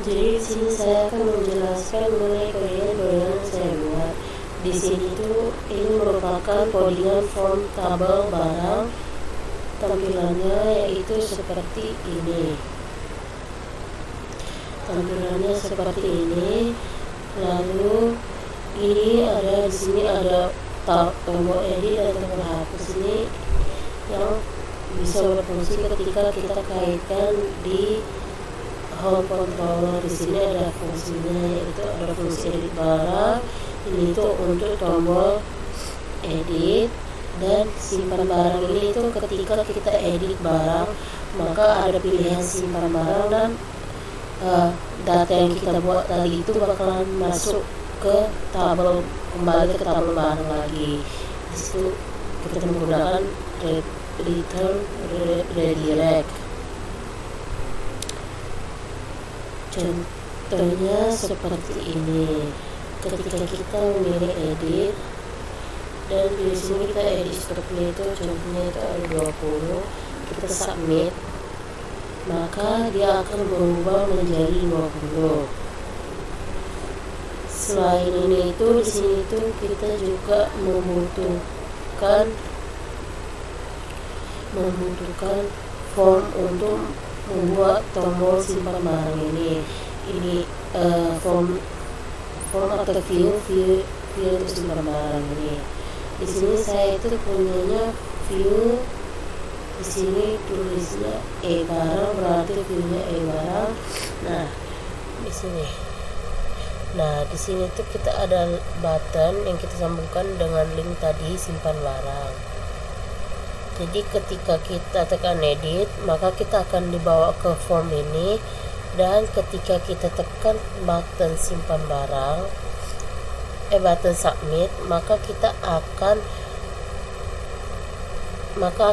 Jadi di sini saya akan menjelaskan mengenai codingan-codingan yang saya buat. Di sini tuh ini merupakan codingan form tabel barang. Tampilannya yaitu seperti ini. Lalu ini ada di sini ada tombol edit dan tombol hapus ini yang bisa berfungsi ketika kita kaitkan di home controller. Di sini ada fungsinya, yaitu ada fungsi edit barang. Ini tuh untuk tombol edit, dan simpan barang ini tuh ketika kita edit barang maka ada pilihan simpan barang, dan data yang kita buat tadi itu bakalan masuk ke tabel, kembali ke tabel barang lagi. Di situ kita menggunakan return redirect. Contohnya seperti ini. Ketika kita memilih edit, dan di sini kita edit stoknya itu contohnya itu ada 20, kita submit, maka dia akan berubah menjadi 20. Selain ini itu di sini itu kita juga membutuhkan form untuk membuat tombol simpan barang ini. Ini form atau view untuk simpan barang ini. Di sini saya itu punyanya view. Di sini tulisnya barang, berarti viewnya barang. Nah, di sini tuh kita ada button yang kita sambungkan dengan link tadi simpan barang. Jadi ketika kita tekan edit, maka kita akan dibawa ke form ini, dan ketika kita tekan button simpan barang, button submit, maka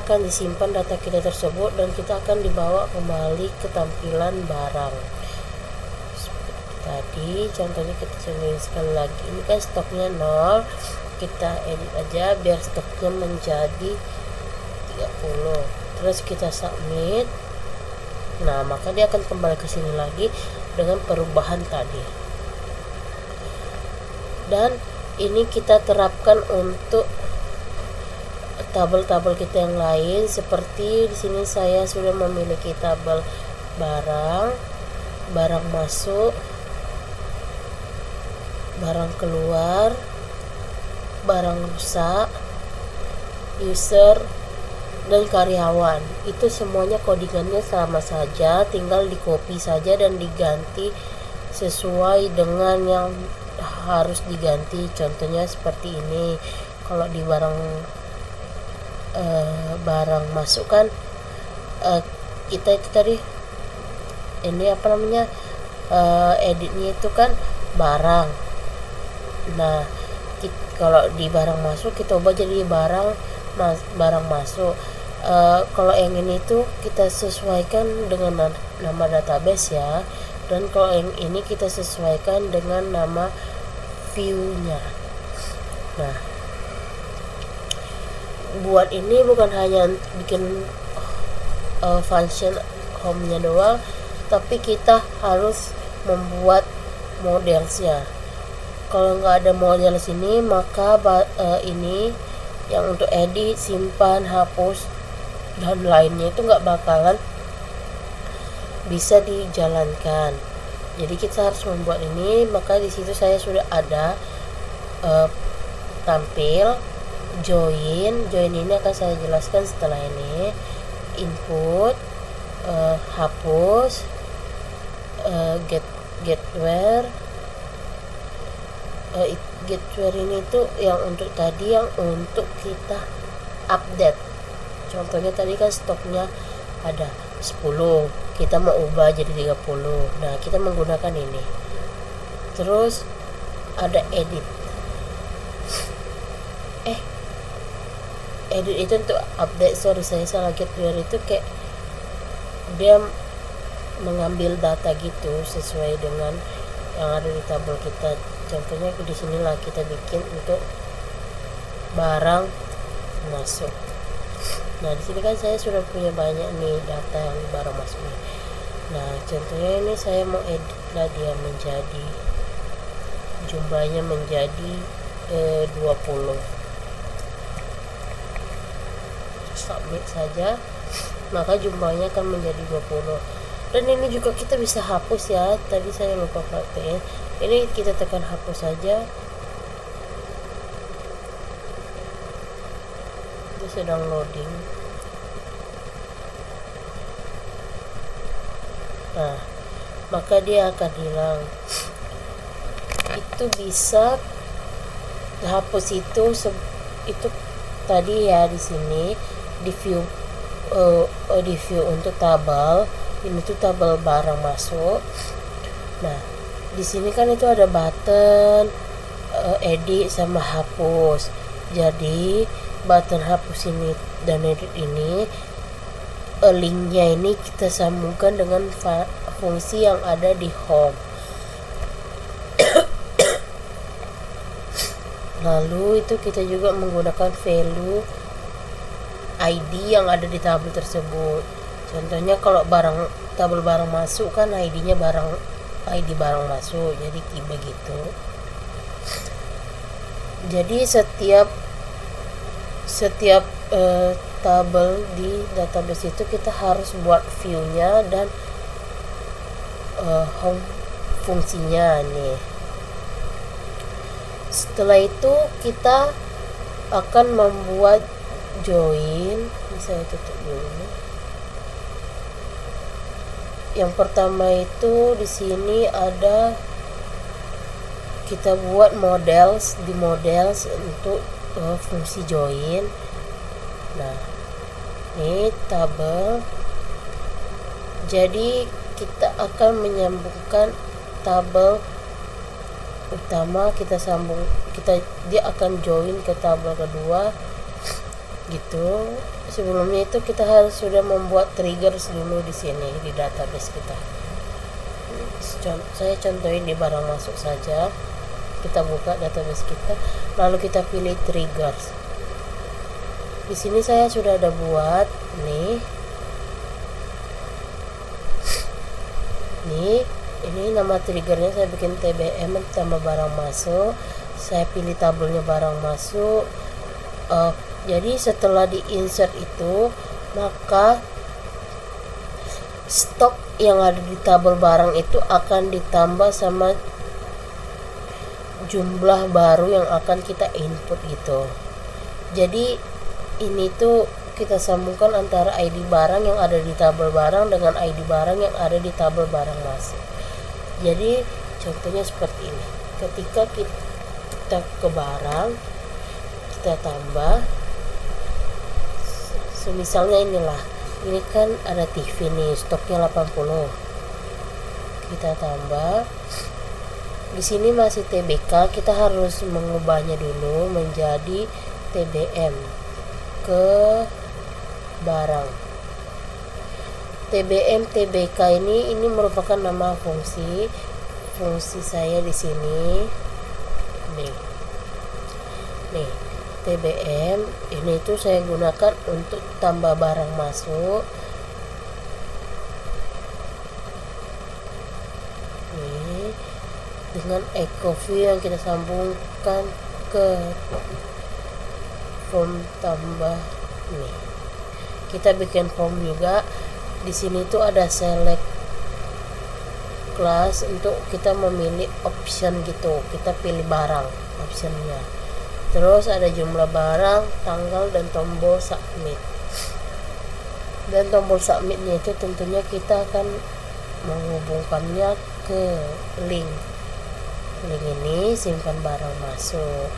akan disimpan data kita tersebut, dan kita akan dibawa kembali ke tampilan barang. Seperti tadi, contohnya kita coba sekali lagi. Ini kan stoknya 0, kita edit aja biar stoknya menjadi 30. Terus kita submit. Nah, maka dia akan kembali ke sini lagi dengan perubahan tadi. Dan ini kita terapkan untuk tabel-tabel kita yang lain. Seperti di sini saya sudah memiliki tabel barang masuk, barang keluar, barang rusak, user, dan karyawan. Itu semuanya codingannya sama saja, tinggal di copy saja dan diganti sesuai dengan yang harus diganti. Contohnya seperti ini. Kalau di barang masuk kan kita itu tadi ini editnya itu kan barang. Nah, kalau di barang masuk kita ubah jadi barang masuk. Kalau yang ini tuh kita sesuaikan dengan nama database ya, dan kalau yang ini kita sesuaikan dengan nama view-nya. Nah, buat ini bukan hanya bikin function home-nya doang, tapi kita harus membuat modelsnya. Kalau nggak ada model sini, maka ini yang untuk edit, simpan, hapus, dan lainnya itu nggak bakalan bisa dijalankan. Jadi kita harus membuat ini. Maka di situ saya sudah ada tampil join ini akan saya jelaskan setelah ini. Input, hapus, get where ini tuh yang untuk tadi, yang untuk kita update. Contohnya tadi kan stoknya ada 10, kita mau ubah jadi 30. Nah, kita menggunakan ini. Terus ada edit itu untuk update. Saya salah. Get where itu kayak dia mengambil data gitu sesuai dengan yang ada di tabel kita. Contohnya di sinilah kita bikin untuk barang masuk. Nah, di sini kan saya sudah punya banyak nih data yang barang masuk. Nah, contohnya ini saya mau edit lah dia menjadi jumlahnya menjadi 20. Submit saja, maka jumlahnya akan menjadi 20. Dan ini juga kita bisa hapus ya, tadi saya lupa praktekin. Ini kita tekan hapus saja, itu sedang loading. Nah, maka dia akan hilang. Itu bisa hapus itu tadi ya, di sini di view untuk tabel. Ini tuh tabel barang masuk. Nah, di sini kan itu ada button edit sama hapus. Jadi button hapus ini dan edit ini, linknya ini kita sambungkan dengan fungsi yang ada di home. Lalu itu kita juga menggunakan value ID yang ada di tabel tersebut. Contohnya kalau tabel barang masuk kan ID-nya ID barang masuk, jadi begitu. Jadi setiap tabel di database itu kita harus buat view-nya dan home fungsinya nih. Setelah itu kita akan membuat join. Saya tutup dulu. Yang pertama itu di sini ada kita buat models untuk fungsi join. Nah, ini tabel. Jadi kita akan menyambungkan tabel utama, dia akan join ke tabel kedua gitu. Sebelumnya itu kita harus sudah membuat triggers dulu di sini di database kita. Saya contohin di barang masuk saja. Kita buka database kita, lalu kita pilih triggers. Di sini saya sudah ada buat nih. Ini nama triggernya saya bikin TBM tambah barang masuk. Saya pilih tabelnya barang masuk. Jadi setelah di insert itu, maka stok yang ada di tabel barang itu akan ditambah sama jumlah baru yang akan kita input gitu. Jadi ini tuh kita sambungkan antara ID barang yang ada di tabel barang dengan ID barang yang ada di tabel barang masuk. Jadi contohnya seperti ini. Ketika kita ke barang, kita tambah. Misalnya inilah, ini kan ada TV nih, stoknya 80. Kita tambah. Di sini masih TBK, kita harus mengubahnya dulu menjadi TBM ke barang. TBM TBK ini merupakan nama fungsi saya di sini. Nih. TBM ini tuh saya gunakan untuk tambah barang masuk. Ini dengan echo view yang kita sambungkan ke form tambah. Nih, kita bikin form juga. Di sini tuh ada select class untuk kita memilih option gitu. Kita pilih barang optionnya. Terus ada jumlah barang, tanggal, dan tombol submit. Dan tombol submitnya itu tentunya kita akan menghubungkannya ke link ini, simpan barang masuk.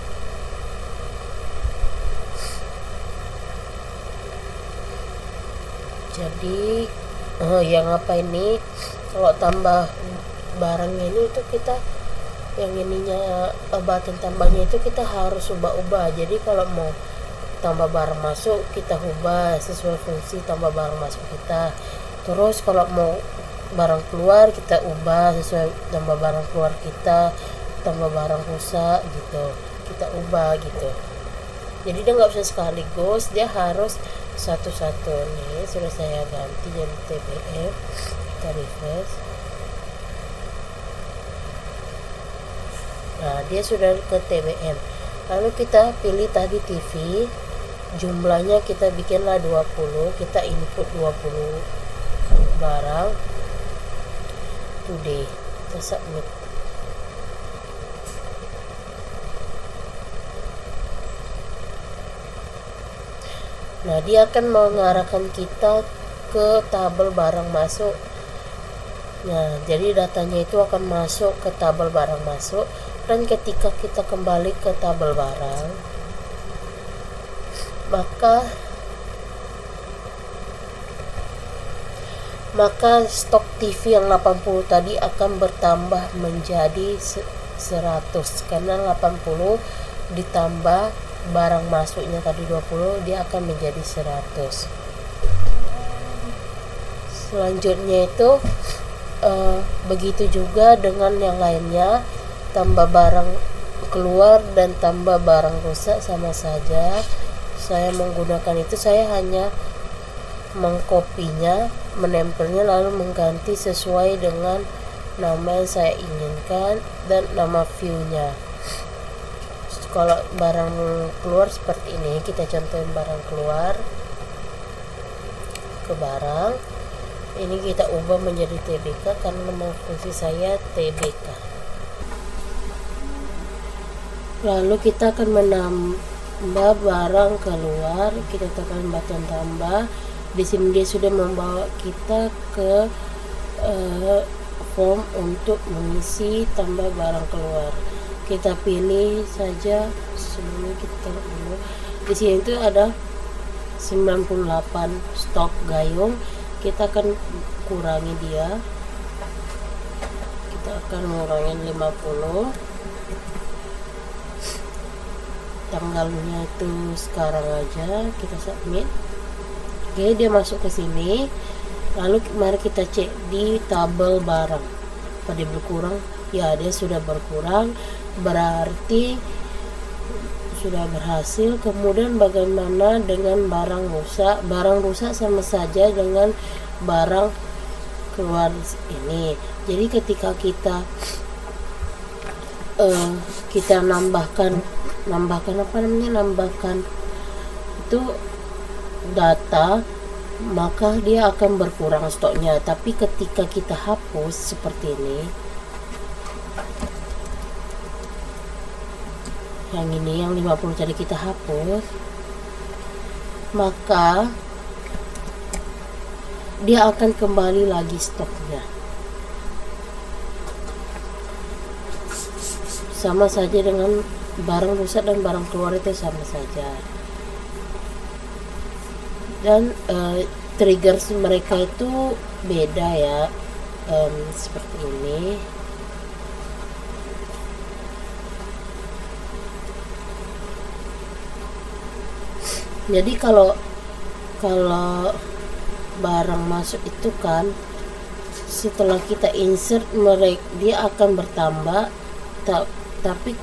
Jadi yang apa ini, kalau tambah barangnya ini itu kita yang ininya button tambahnya itu kita harus ubah-ubah. Jadi kalau mau tambah barang masuk, kita ubah sesuai fungsi tambah barang masuk kita. Terus kalau mau barang keluar, kita ubah sesuai tambah barang keluar kita, tambah barang rusak gitu, kita ubah gitu. Jadi dia nggak bisa sekaligus, dia harus satu-satu. Nih sudah saya ganti jadi TBM. kita refresh. Nah, dia sudah ke TBM. Lalu kita pilih tadi TV, jumlahnya kita bikinlah 20, kita input 20 barang today, kita submit. Nah, dia akan mengarahkan kita ke tabel barang masuk. Nah, jadi datanya itu akan masuk ke tabel barang masuk, dan ketika kita kembali ke tabel barang, maka stok TV yang 80 tadi akan bertambah menjadi 100, karena 80 ditambah barang masuknya tadi 20, dia akan menjadi 100. Selanjutnya itu begitu juga dengan yang lainnya, tambah barang keluar dan tambah barang rusak sama saja. Saya menggunakan itu, saya hanya mengkopinya, menempelnya, lalu mengganti sesuai dengan nama yang saya inginkan dan nama viewnya. Kalau barang keluar seperti ini, kita contohin barang keluar ke barang ini, kita ubah menjadi TBK karena nama fungsi saya TBK. Lalu kita akan menambah barang keluar, kita tekan button tambah. Di sini dia sudah membawa kita ke form untuk mengisi tambah barang keluar. Kita pilih saja, sebelumnya kita taruh dulu. Di sini itu ada 98 stok gayung, kita akan kurangi dia. Kita akan ngurangin 50. Tanggalnya itu sekarang aja, kita submit. Oke, dia masuk ke sini. Lalu mari kita cek di tabel barang. Apa dia berkurang? Ya, dia sudah berkurang, berarti sudah berhasil. Kemudian bagaimana dengan barang rusak? Barang rusak sama saja dengan barang keluar ini. Jadi ketika kita nambahkan itu data, maka dia akan berkurang stoknya. Tapi ketika kita hapus seperti ini, yang 50 tadi kita hapus, maka dia akan kembali lagi stoknya. Sama saja dengan barang rusak dan barang keluar, itu sama saja. Dan trigger mereka itu beda ya, seperti ini. Jadi kalau barang masuk itu kan, setelah kita insert dia akan bertambah, tapi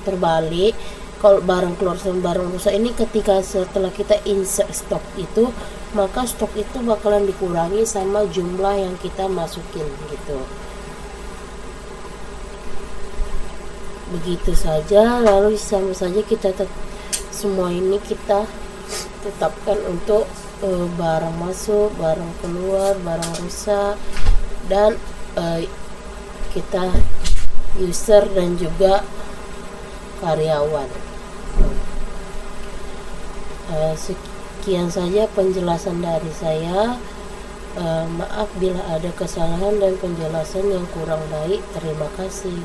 terbalik. Kalau barang keluar sama barang rusak ini, ketika setelah kita insert stok itu, maka stok itu bakalan dikurangi sama jumlah yang kita masukin gitu. Begitu saja. Lalu sama saja kita semua ini kita tetapkan untuk barang masuk, barang keluar, barang rusak, dan kita user dan juga karyawan. Sekian saja penjelasan dari saya. Maaf bila ada kesalahan dan penjelasan yang kurang baik. Terima kasih.